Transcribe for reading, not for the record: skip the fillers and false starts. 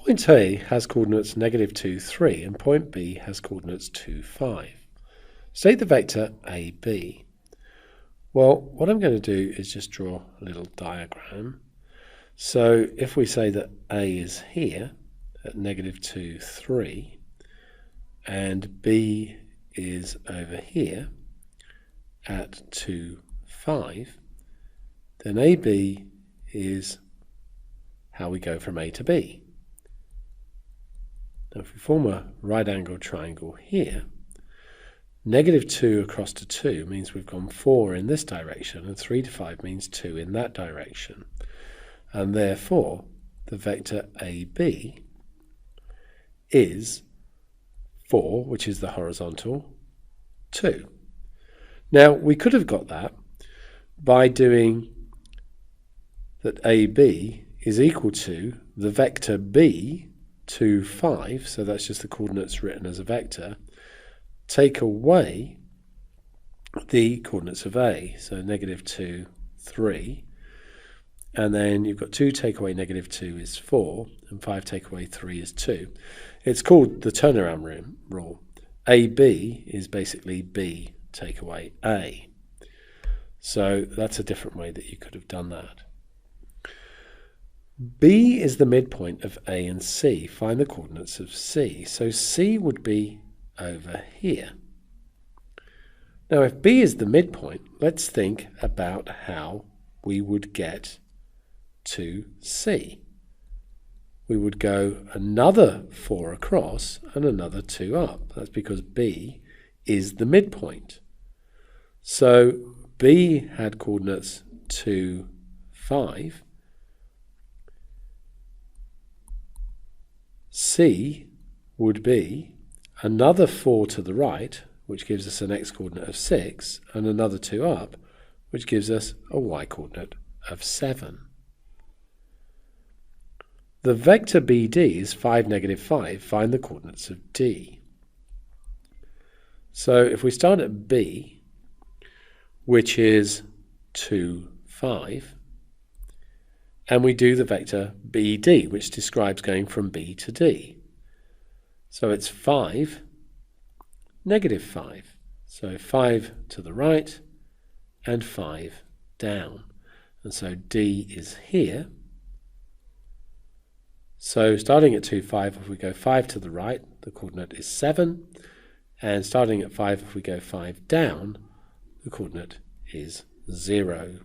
Point A has coordinates -2, 3, and point B has coordinates 2, 5. State the vector AB. Well, what I'm going to do is just draw a little diagram. So if we say that A is here at -2, 3, and B is over here at 2, 5, then AB is how we go from A to B. Now if we form a right-angled triangle here, -2 across to 2 means we've gone 4 in this direction, and 3 to 5 means 2 in that direction. And therefore, the vector AB is 4, which is the horizontal, 2. Now, we could have got that by doing that AB is equal to the vector B, 2, 5, so that's just the coordinates written as a vector, take away the coordinates of A, so -2, 3, and then you've got 2 take away -2 is 4, and 5 take away 3 is 2. It's called the turnaround rule. AB is basically B take away A. So that's a different way that you could have done that. B is the midpoint of A and C. Find the coordinates of C. So C would be over here. Now if B is the midpoint, let's think about how we would get to C. We would go another 4 across and another 2 up. That's because B is the midpoint. So B had coordinates 2, 5. C would be another 4 to the right, which gives us an x-coordinate of 6, and another 2 up, which gives us a y-coordinate of 7. The vector BD is 5, -5. Find the coordinates of D. So if we start at B, which is 2, 5, and we do the vector BD, which describes going from B to D. So it's 5, -5. So 5 to the right and 5 down. And so D is here. So starting at 2, 5, if we go 5 to the right, the coordinate is 7. And starting at 5, if we go 5 down, the coordinate is 0.